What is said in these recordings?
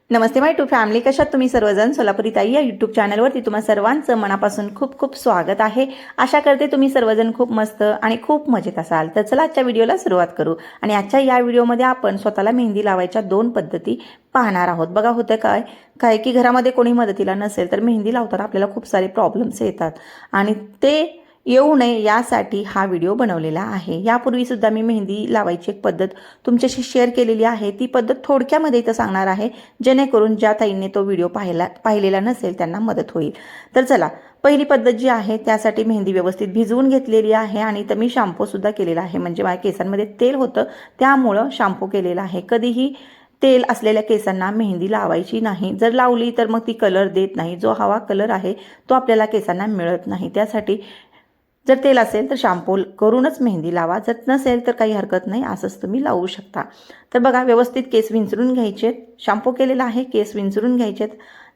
Namaste my to family, कशात तुम्ही सर्वजण? सोलापुरी ताई या यूट्यूब चॅनलवरती तुम्हा सर्वांचं मनापासून खूप खूप स्वागत आहे। आशा करते तुम्ही सर्वजण खूप मस्त आणि खूप मजेत असाल। तर चला आजच्या व्हिडिओला सुरुवात करू। आणि आजच्या या व्हिडिओमध्ये आपण स्वतःला मेहंदी लावायच्या 2 पद्धती पाहणार आहोत। बघा होतं काय की घरामध्ये कोणी मदतीला नसेल तर मेहंदी लावताना आपल्याला खूप सारे प्रॉब्लेम्स येतात आणि ते येऊ नये यासाठी हा व्हिडिओ बनवलेला आहे। यापूर्वी सुद्धा मी मेहंदी लावायची एक पद्धत तुमच्याशी शेअर केलेली आहे। ती पद्धत थोडक्यामध्ये इथं सांगणार आहे, जेणेकरून ज्या ताईंनी तो व्हिडिओ पाहिलेला नसेल त्यांना मदत होईल। तर चला, पहिली पद्धत जी आहे त्यासाठी मेहंदी व्यवस्थित भिजवून घेतलेली आहे आणि तर मी शॅम्पू सुद्धा केलेला आहे। म्हणजे माझ्या केसांमध्ये तेल होतं त्यामुळं शॅम्पू केलेला आहे। कधीही तेल असलेल्या केसांना मेहंदी लावायची नाही। जर लावली तर मग ती कलर देत नाही। जो हवा कलर आहे तो आपल्याला केसांना मिळत नाही। त्यासाठी जर तेल असेल तर शॅम्पू करूनच मेहंदी लावा। जर नसेल तर काही हरकत नाही, असंच तुम्ही लावू शकता। तर बघा, व्यवस्थित केस विंचरून घ्यायचे। शॅम्पू केलेला आहे, केस विंचरून घ्यायचेत,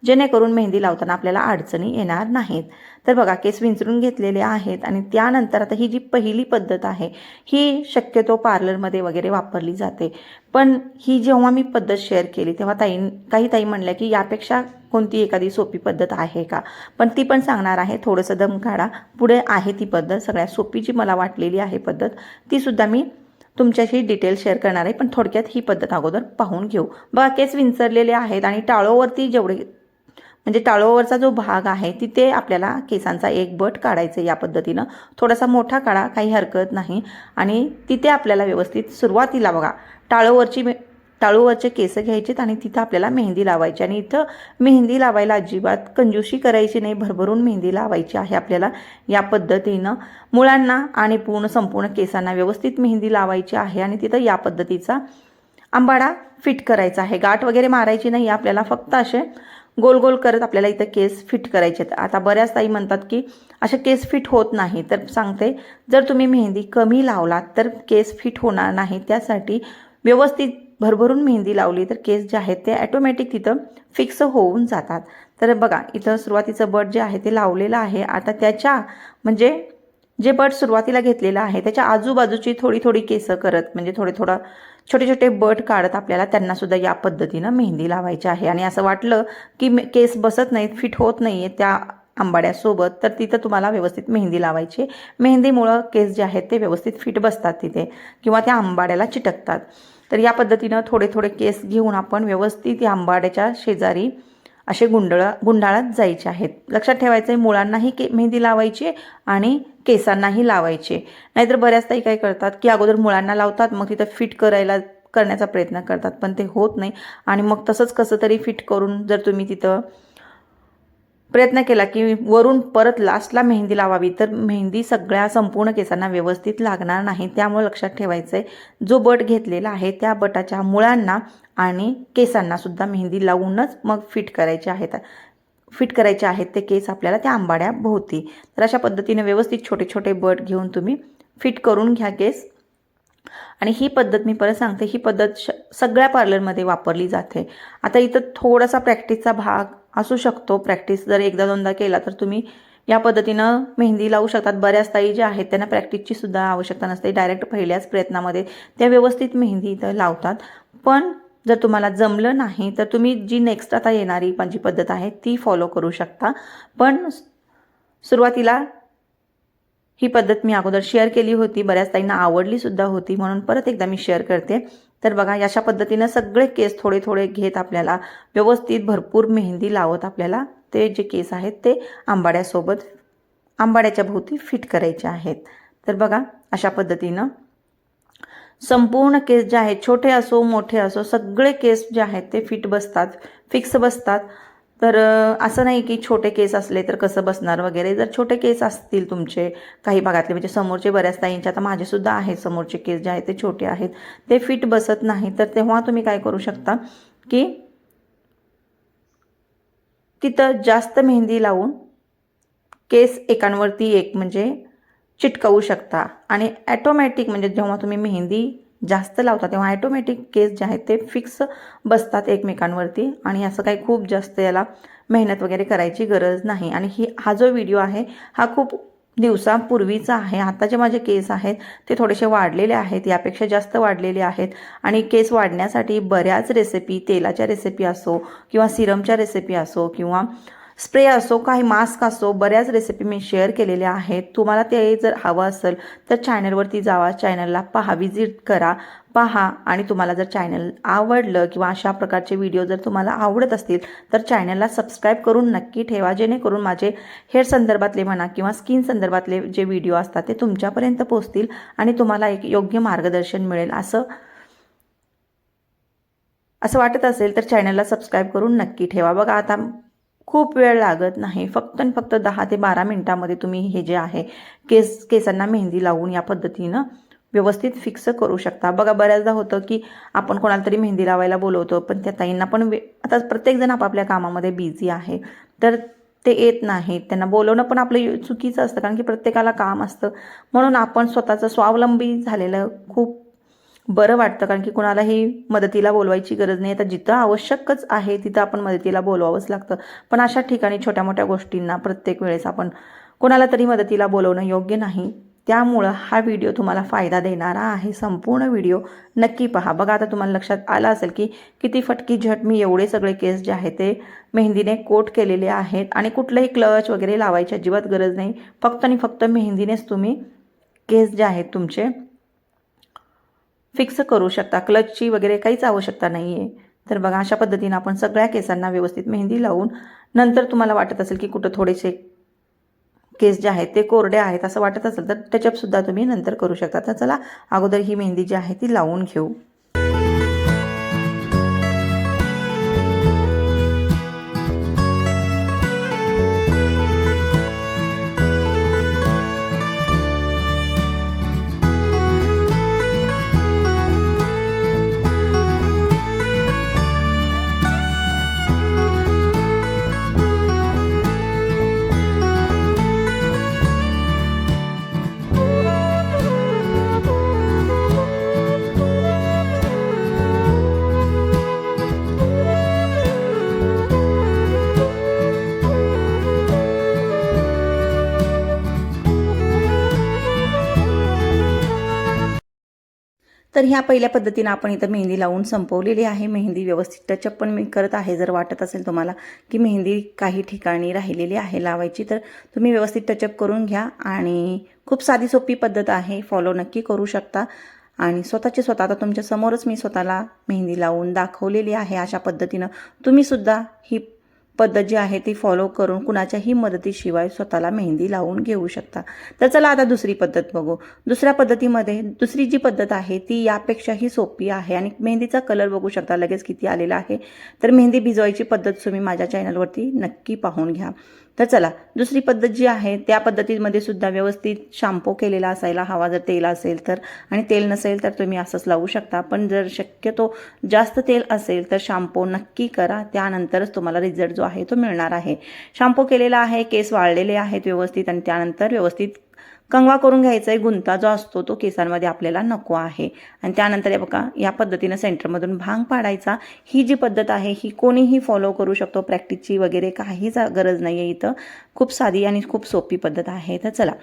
जेणेकरून मेहंदी लावताना आपल्याला अडचणी येणार नाहीत। तर बघा, केस विंचरून घेतलेले आहेत आणि त्यानंतर आता ही जी पहिली पद्धत आहे ही शक्यतो पार्लरमध्ये वगैरे वापरली जाते। पण ही जेव्हा मी पद्धत शेअर केली तेव्हा काही ताई म्हणल्या की यापेक्षा कोणती एखादी सोपी पद्धत आहे का? पण ती पण सांगणार आहे। थोडंसं दम काढा, पुढे आहे ती पद्धत सगळ्यात सोपी जी मला वाटलेली आहे पद्धत, ती सुद्धा मी तुमच्याशी डिटेल शेअर करणार आहे। पण थोडक्यात ही पद्धत अगोदर पाहून घेऊ। बघा, केस विंचरलेले आहेत आणि टाळोवरती जेवढे म्हणजे टाळोवरचा जो भाग आहे तिथे आपल्याला केसांचा एक बट काढायचा। या पद्धतीनं थोडासा मोठा काढा, काही हरकत नाही। आणि तिथे आपल्याला व्यवस्थित सुरुवातीला बघा टाळूवरचे केस घ्यायचेत आणि तिथं आपल्याला मेहंदी लावायची। आणि इथं मेहंदी लावायला अजिबात कंजूशी करायची नाही, भरभरून मेहंदी लावायची आहे आपल्याला। या पद्धतीनं मुळांना आणि संपूर्ण केसांना व्यवस्थित मेहंदी लावायची आहे। आणि तिथं या पद्धतीचा आंबाडा फिट करायचा आहे। गाठ वगैरे मारायची नाही आपल्याला, फक्त असे गोल गोल करत आपल्याला इथं केस फिट करायचे। आता बऱ्याच ताई म्हणतात की असे केस फिट होत नाही, तर सांगते, जर तुम्ही मेहंदी कमी लावलात तर केस फिट होणार नाही। त्यासाठी व्यवस्थित भरभरून मेहंदी लावली तर केस जे आहेत ते ऑटोमॅटिक तिथं फिक्स होऊन जातात। तर बघा, इथं सुरुवातीचं बट जे आहे ते लावलेलं आहे। आता त्याच्या म्हणजे जे बट सुरुवातीला घेतलेलं आहे त्याच्या आजूबाजूची थोडी थोडी केस करत, म्हणजे थोडं छोटे छोटे बट काढत आपल्याला त्यांना सुद्धा या पद्धतीनं मेहंदी लावायची आहे। आणि असं वाटलं की केस बसत नाहीत, फिट होत नाहीये त्या आंबाड्यासोबत, तर तिथं तुम्हाला व्यवस्थित मेहंदी लावायची। मेहंदीमुळं केस जे आहेत ते व्यवस्थित फिट बसतात तिथे किंवा त्या आंबाड्याला चिटकतात। तर या पद्धतीनं थोडे थोडे केस घेऊन आपण व्यवस्थित या आंबाड्याच्या शेजारी असे गुंडाळत जायचे आहेत। लक्षात ठेवायचं आहे, मुळांनाही मेहंदी लावायची आणि केसांनाही लावायची। नाहीतर बऱ्याच ताई काय करतात की अगोदर मुळांना लावतात, मग तिथं फिट करण्याचा प्रयत्न करतात, पण ते होत नाही। आणि मग तसंच कसं तरी फिट करून जर तुम्ही तिथं प्रयत्न केला की वरून परत लास्टला मेहंदी लावावी, तर मेहंदी सगळ्या संपूर्ण केसांना व्यवस्थित लागणार नाही। त्यामुळे लक्षात ठेवायचं आहे, जो बट घेतलेला आहे त्या बटाच्या मुळांना आणि केसांना सुद्धा मेहंदी लावूनच मग फिट करायचे आहेत ते केस आपल्याला त्या आंबाड्याभोवती। तर अशा पद्धतीने व्यवस्थित छोटे छोटे बट घेऊन तुम्ही फिट करून घ्या केस। आणि ही पद्धत मी परत सांगते, ही पद्धत सगळ्या पार्लरमध्ये वापरली जाते। आता इथं थोडासा प्रॅक्टिसचा भाग असू शकतो। प्रॅक्टिस जर एकदा दोनदा केला तर तुम्ही या पद्धतीनं मेहंदी लावू शकतात। बऱ्याच ताई ज्या आहेत त्यांना प्रॅक्टिसची सुद्धा आवश्यकता नसते, डायरेक्ट पहिल्याच प्रयत्नामध्ये त्या व्यवस्थित मेहंदी इथं लावतात। पण जर तुम्हाला जमलं नाही तर तुम्ही जी नेक्स्ट आता येणारी माझी पद्धत आहे ती फॉलो करू शकता। पण सुरुवातीला ही पद्धत मी अगोदर शेअर केली होती, बऱ्याच ताईंना आवडली सुद्धा होती, म्हणून परत एकदा मी शेअर करते। तर बघा, अशा पद्धतीनं सगळे केस थोडे थोडे घेत आपल्याला व्यवस्थित भरपूर मेहंदी लावत आपल्याला ते जे केस आहेत ते आंबाड्याच्या भोवती फिट करायचे आहेत। तर बघा, अशा पद्धतीनं संपूर्ण केस जे आहेत, छोटे असो मोठे असो, सगळे केस जे आहेत ते फिक्स बसतात। तर असं नाही की छोटे केस असले तर कसं बसणार वगैरे। जर छोटे केस असतील तुमचे काही भागातले, म्हणजे समोरचे बऱ्याच ताईंचे, आता माझे सुद्धा आहेत समोरचे केस जे आहेत ते छोटे आहेत, ते फिट बसत नाही, तर तेव्हा तुम्ही काय करू शकता की तिथं जास्त मेहंदी लावून केस एकांवरती एक म्हणजे चिटकवू शकता। आणि ॲटोमॅटिक म्हणजे जेव्हा तुम्ही मेहंदी जास्त लावता तेव्हा ॲटोमॅटिक केस जे आहेत ते फिक्स बसतात एकमेकांवरती। आणि असं काही खूप जास्त याला मेहनत वगैरे करायची गरज नाही। आणि हा जो व्हिडिओ आहे हा खूप दिवसापूर्वीचा आहे. आता जे माझे केस आहेत ते थोडेसे वाढलेले आहेत, यापेक्षा जास्त वाढलेले आहेत आणि केस वाढण्यासाठी बऱ्याच रेसिपी, तेलाच्या रेसिपी असो किंवा सिरमच्या रेसिपी असो किंवा स्प्रे असो, काही मास्क असो, बऱ्याच रेसिपी मी शेअर केलेल्या आहेत. तुम्हाला ते जर हवं असेल तर चॅनलवरती जावा, चॅनलला पहा, विजिट करा, पहा आणि तुम्हाला जर चॅनल आवडलं किंवा अशा प्रकारचे व्हिडिओ जर तुम्हाला आवडत असतील तर चॅनलला सबस्क्राईब करून नक्की ठेवा, जेणेकरून माझे हेअर संदर्भातले म्हणा किंवा स्किन संदर्भातले जे व्हिडिओ असतात ते तुमच्यापर्यंत पोहोचतील आणि तुम्हाला एक योग्य मार्गदर्शन मिळेल. असं वाटत असेल तर चॅनलला सबस्क्राईब करून नक्की ठेवा. बघा आता खूप वेळ लागत नाही, फक्त आणि फक्त 10 ते 12 मिनिटांमध्ये तुम्ही हे जे आहे केसांना मेहंदी लावून या पद्धतीनं व्यवस्थित फिक्स करू शकता. बघा बऱ्याचदा होतं की आपण कोणाला तरी मेहंदी लावायला बोलवतो, पण त्या ताईंना पण आता प्रत्येकजण आपापल्या कामामध्ये बिझी आहे, तर ते येत नाहीत. त्यांना बोलवणं पण आपलं चुकीचं असतं, कारण की प्रत्येकाला काम असतं. म्हणून आपण स्वतःचं स्वावलंबी झालेलं खूप बरं वाटतं, कारण की कुणालाही मदतीला बोलवायची गरज नाही. आता जिथं आवश्यकच आहे तिथं आपण मदतीला बोलवावंच लागतं, पण अशा ठिकाणी छोट्या मोठ्या गोष्टींना प्रत्येक वेळेस आपण कोणाला तरी मदतीला बोलवणं योग्य नाही. त्यामुळं हा व्हिडिओ तुम्हाला फायदा देणारा आहे. संपूर्ण व्हिडिओ नक्की पहा. बघा आता तुम्हाला लक्षात आलं असेल की किती फटकी झट मी एवढे सगळे केस जे आहेत ते मेहंदीने कोट केलेले आहेत आणि कुठलंही क्लच वगैरे लावायची अजिबात गरज नाही. फक्त आणि फक्त मेहंदीनेच तुम्ही केस जे आहेत तुमचे फिक्स करू शकता. क्लचची वगैरे काहीच आवश्यकता नाही आहे. तर बघा अशा पद्धतीने आपण सगळ्या केसांना व्यवस्थित मेहंदी लावून नंतर तुम्हाला वाटत असेल की कुठं थोडेसे केस जे आहेत ते कोरडे आहेत असं वाटत असेल तर टचअपसुद्धा तुम्ही नंतर करू शकता. तर चला अगोदर ही मेहंदी जी आहे ती लावून घेऊ. तर ह्या पहिल्या पद्धतीनं आपण इथं मेहंदी लावून संपवलेली आहे. मेहंदी व्यवस्थित टचअप पण मी करत आहे. जर वाटत असेल तुम्हाला की मेहंदी काही ठिकाणी राहिलेली आहे लावायची, तर तुम्ही व्यवस्थित टचअप करून घ्या. आणि खूप साधी सोपी पद्धत आहे, फॉलो नक्की करू शकता. आणि स्वतः आता तुमच्या समोरच मी स्वतःला मेहंदी लावून दाखवलेली आहे. अशा पद्धतीनं तुम्हीसुद्धा ही पद्धत जी आहे ती फॉलो करून कुणाच्याही मदतीशिवाय स्वतःला मेहंदी लावून घेऊ शकता. तर चला आता दुसरी पद्धत बघू. दुसऱ्या पद्धतीमध्ये दुसरी जी पद्धत आहे ती यापेक्षाही सोपी आहे आणि मेहंदीचा कलर बघू शकता लगेच किती आलेला आहे. तर मेहंदी भिजवायची पद्धत तुम्ही माझ्या चॅनलवरती नक्की पाहून घ्या. तर चला दुसरी पद्धत जी आहे त्या पद्धतीमध्ये सुद्धा व्यवस्थित शॅम्पू केलेला असायला हवा, जर तेल असेल तर, आणि तेल नसेल तर तुम्ही असंच लावू शकता. पण जर शक्यतो जास्त तेल असेल तर शॅम्पू नक्की करा, त्यानंतरच तुम्हाला रिझल्ट जो आहे तो मिळणार आहे. शॅम्पू केलेला आहे, केस वाळलेले आहेत व्यवस्थित, आणि त्यानंतर व्यवस्थित कंगवा करून घ्यायचा आहे. गुंता जो असतो तो केसांमध्ये आपल्याला नको आहे. आणि त्यानंतर हे बघा या पद्धतीनं सेंटरमधून भांग पाडायचा. ही जी पद्धत आहे ही कोणीही फॉलो करू शकतो, प्रॅक्टिसची वगैरे काहीच गरज नाही आहे. इथं खूप साधी आणि खूप सोपी पद्धत आहे. तर चला,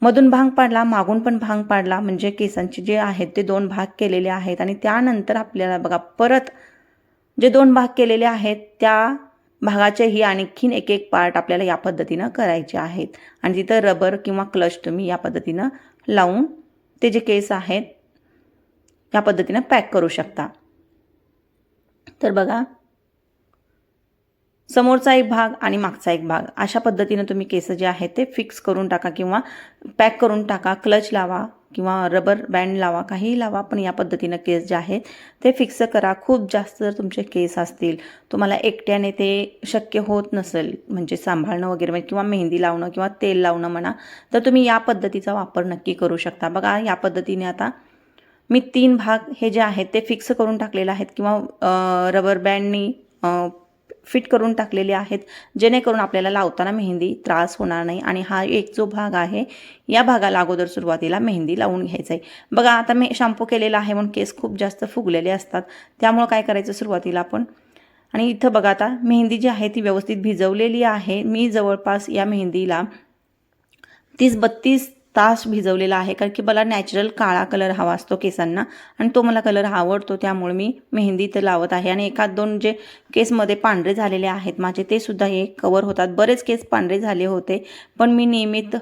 मधून भांग पाडला, मागून पण भांग पाडला, म्हणजे केसांचे जे आहेत ते 2 भाग केलेले आहेत. आणि त्यानंतर आपल्याला बघा परत जे 2 भाग केलेले आहेत त्या भागाचेही आणखीन एक एक पार्ट आपल्याला या पद्धतीनं करायचे आहेत. आणि तिथं रबर किंवा क्लच तुम्ही या पद्धतीनं लावून ते जे केस आहेत या पद्धतीनं पॅक करू शकता. तर बघा समोरचा एक भाग आणि मागचा एक भाग अशा पद्धतीनं तुम्ही केस जे आहेत ते फिक्स करून टाका किंवा पॅक करून टाका. क्लच लावा किंवा रबर बँड लावा, काहीही लावा, पण या पद्धतीनं केस जे आहेत ते फिक्स करा. खूप जास्त जर तुमचे केस असतील, तुम्हाला एकट्याने ते शक्य होत नसेल, म्हणजे सांभाळणं वगैरे किंवा मेहंदी लावणं किंवा तेल लावणं म्हणा, तर तुम्ही या पद्धतीचा वापर नक्की करू शकता. बघा या पद्धतीने आता मी 3 भाग हे जे आहेत ते फिक्स करून टाकलेले आहेत किंवा रबर बँडनी फिट करून टाकलेले आहेत, जेणेकरून आपल्याला लावताना मेहंदी त्रास होणार नाही. आणि हा एक जो भाग आहे या भागाला अगोदर सुरुवातीला मेहंदी लावून घ्यायचं आहे. बघा आता मी शॅम्पू केलेला आहे म्हणून केस खूप जास्त फुगलेले असतात, त्यामुळे काय करायचं सुरुवातीला आपण, आणि इथं बघा आता मेहंदी जी आहे ती व्यवस्थित भिजवलेली आहे. मी जवळपास या मेहंदीला 30-32 तास भिजवलेला आहे, कारण की मला नॅचरल काळा कलर हवा असतो केसांना आणि तो मला कलर आवडतो, त्यामुळे मी मेहंदी तर लावत आहे. आणि एखाद दोन जे केसमध्ये पांढरे झालेले आहेत माझे ते सुद्धा हे कवर होतात. बरेच केस पांढरे झाले होते, पण मी नियमित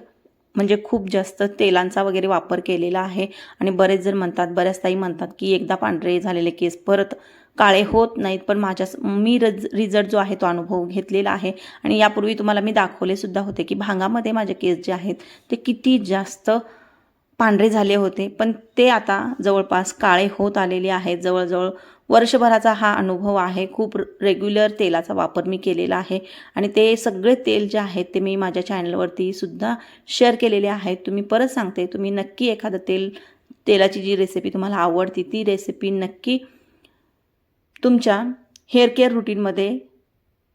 म्हणजे खूप जास्त तेलांचा वगैरे वापर केलेला आहे. आणि बरेच जण म्हणतात, बऱ्याच ताई म्हणतात की एकदा पांढरे झालेले केस परत काळे होत नाहीत, पण मी रिझल्ट जो आहे तो अनुभव घेतलेला आहे. आणि यापूर्वी तुम्हाला मी दाखवले सुद्धा होते की भांगामध्ये माझे केस जे आहेत ते किती जास्त पांढरे झाले होते, पण ते आता जवळपास काळे होत आलेले आहेत. जवळजवळ वर्षभराचा हा अनुभव आहे. खूप रेग्युलर तेलाचा वापर मी केलेला आहे आणि ते सगळे तेल जे आहेत ते मी माझ्या चॅनलवरती सुद्धा शेअर केलेले आहेत. तुम्ही परत सांगते, तुम्ही नक्की एखादं तेलाची जी रेसिपी तुम्हाला आवडती ती रेसिपी नक्की तुमच्या हेअर केअर रुटीनमध्ये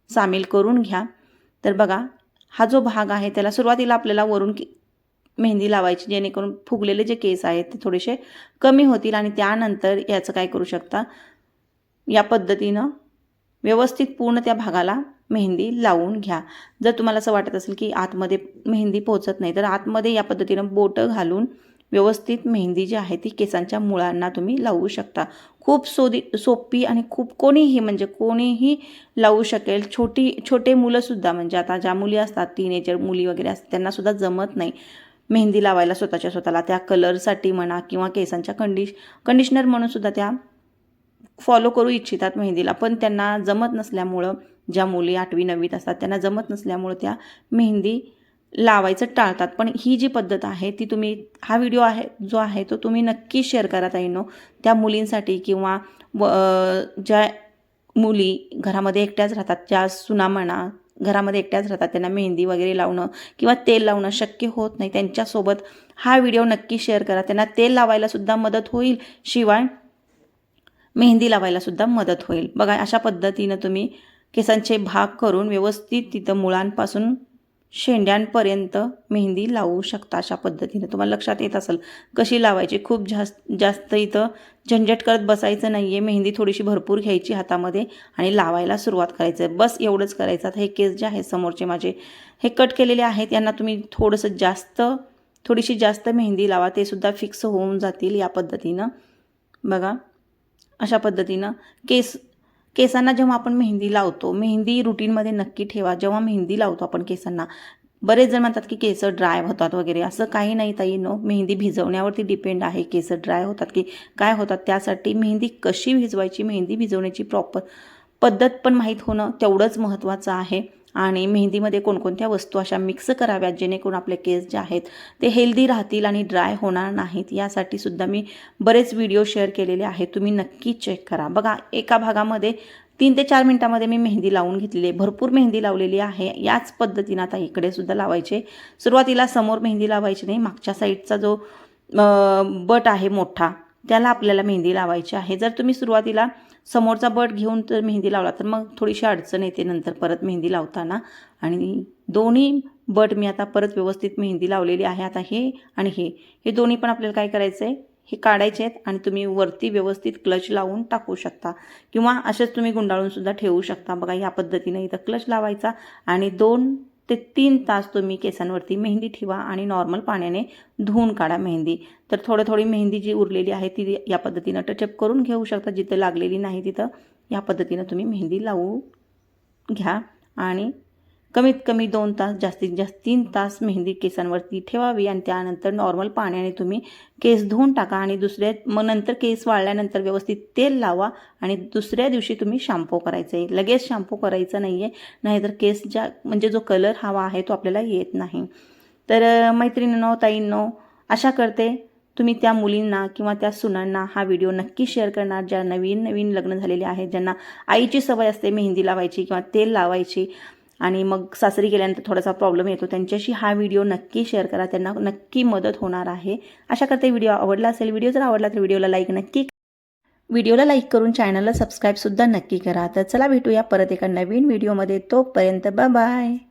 सामील करून घ्या. तर बघा, हा जो भाग आहे त्याला सुरुवातीला आपल्याला वरून मेहंदी लावायची, जेणेकरून फुगलेले जे केस आहेत ते थोडेसे कमी होतील. आणि त्यानंतर याचं काय करू शकता, या पद्धतीनं व्यवस्थित पूर्ण त्या भागाला मेहंदी लावून घ्या. जर तुम्हाला असं वाटत असेल की आतमध्ये मेहंदी पोहोचत नाही, तर आतमध्ये या पद्धतीनं बोटं घालून व्यवस्थित मेहंदी जी आहे ती केसांच्या मुळांना तुम्ही लावू शकता. खूप सोपी आणि खूप कोणीही लावू शकेल. छोटे मुलंसुद्धा, म्हणजे आता ज्या मुली असतात, टीनेजर मुली वगैरे असतात, त्यांनासुद्धा जमत नाही मेहंदी लावायला स्वतःला. त्या कलरसाठी म्हणा किंवा केसांच्या कंडिशनर म्हणून सुद्धा त्या फॉलो करू इच्छितात मेहंदीला, पण त्यांना जमत नसल्यामुळं, ज्या मुली 8वी 9वीत असतात त्यांना जमत नसल्यामुळं त्या मेहंदी लावायचं टाळतात. पण ही जी पद्धत आहे ती हा व्हिडिओ जो आहे तो तुम्ही नक्की शेअर करा ताईंनो, त्या मुलींसाठी किंवा ज्या मुली घरामध्ये एकट्याच राहतात, ज्या सुना म्हणा घरामध्ये एकट्याच राहतात, त्यांना मेहंदी वगैरे लावणं किंवा तेल लावणं शक्य होत नाही, त्यांच्यासोबत हा व्हिडिओ नक्की शेअर करा. त्यांना तेल लावायला सुद्धा मदत होईल, शिवाय मेहंदी लावायला सुद्धा मदत होईल. बघा, अशा पद्धतीनं तुम्ही केसांचे भाग करून व्यवस्थित तिथं मुळांपासून शेंड्यांपर्यंत मेहंदी लावू शकता. अशा पद्धतीने तुम्हाला लक्षात येत असेल कशी लावायची. खूप जास्त इथं झंझट करत बसायचं नाही आहे. मेहंदी थोडीशी भरपूर घ्यायची हातामध्ये आणि लावायला सुरुवात करायचं, बस एवढंच करायचं. आता हे केस जे आहेत समोरचे माझे हे कट केलेले आहेत, यांना तुम्ही थोडीशी जास्त मेहंदी लावा, ते सुद्धा फिक्स होऊन जातील या पद्धतीनं. बघा, अशा पद्धतीनं केसांना जेव्हा आपण मेहंदी लावतो, मेहंदी रुटीनमध्ये नक्की ठेवा. जेव्हा मेहंदी लावतो आपण केसांना, बरेच जण म्हणतात की केस ड्राय होतात वगैरे, असं काही नाही ताईंनो. मेहंदी भिजवण्यावरती डिपेंड आहे केस ड्राय होतात की काय होतात. त्यासाठी मेहंदी कशी भिजवायची, मेहंदी भिजवण्याची प्रॉपर पद्धत पण माहीत होणं तेवढंच महत्त्वाचं आहे. आणि मेहंदीमध्ये कोणकोणत्या वस्तू अशा मिक्स कराव्यात जेणेकरून आपले केस जे आहेत ते हेल्दी राहतील आणि ड्राय होणार नाहीत, यासाठी सुद्धा मी बरेच व्हिडिओ शेअर केलेले आहेत. तुम्ही नक्की चेक करा. बघा, एका भागामध्ये 3 ते 4 मिनिटामध्ये मी मेहंदी लावून घेतलेली आहे. भरपूर मेहंदी लावलेली आहे. याच पद्धतीनं आता इकडे सुद्धा लावायचे. सुरुवातीला समोर मेहंदी लावायची नाही, मागच्या साईडचा जो बट आहे मोठा त्याला आपल्याला मेहंदी लावायची आहे. जर तुम्ही सुरुवातीला समोरचा बट घेऊन तर मेहंदी लावला तर मग थोडीशी अडचण येते नंतर परत मेहंदी लावताना. आणि दोन्ही बट मी आता परत व्यवस्थित मेहंदी लावलेली आहे. आता हे आणि हे दोन्ही पण आपल्याला काय करायचं आहे, हे काढायचे आहेत आणि तुम्ही वरती व्यवस्थित क्लच लावून टाकू शकता किंवा असेच तुम्ही गुंडाळून सुद्धा ठेवू शकता. बघा, या पद्धतीने इथं क्लच लावायचा आणि 2 ते 3 तास तुम्ही केसांवरती मेहंदी ठेवा आणि नॉर्मल पाण्याने धुवून काढा मेहंदी. तर थोडी मेहंदी जी उरलेली आहे ती या पद्धतीनं टचअप करून घेऊ शकता. जिथं लागलेली नाही तिथं या पद्धतीनं तुम्ही मेहंदी लावू घ्या आणि कमीत कमी 2 तास, जास्तीत जास्त 3 तास मेहंदी केसांवरती ठेवावी. आणि त्यानंतर नॉर्मल पाण्याने तुम्ही केस धुवून टाका आणि मग नंतर केस वाळल्यानंतर व्यवस्थित तेल लावा आणि दुसऱ्या दिवशी तुम्ही शॅम्पू करायचं आहे. लगेच शॅम्पू करायचं नाही आहे, नाहीतर केस म्हणजे जो कलर हवा आहे तो आपल्याला येत नाही. तर मैत्रिणींनो, ताईंनो, आशा करते तुम्ही त्या मुलींना किंवा त्या सुनांना हा व्हिडिओ नक्की शेअर करणार, ज्या नवीन लग्न झालेले आहेत, ज्यांना आईची सवय असते मेहंदी लावायची किंवा तेल लावायची आणि मग सासरी गेल्यानंतर थोडासा प्रॉब्लेम येतो, त्यांच्याशी हा व्हिडिओ नक्की शेअर करा, त्यांना नक्की मदत होणार आहे. आशा करते व्हिडिओ आवडला असेल. व्हिडिओ जर आवडला तर व्हिडिओला लाईक करून चॅनलला सबस्क्राईबसुद्धा नक्की करा. तर चला, भेटूया परत एका नवीन व्हिडिओमध्ये. तोपर्यंत बाय बाय.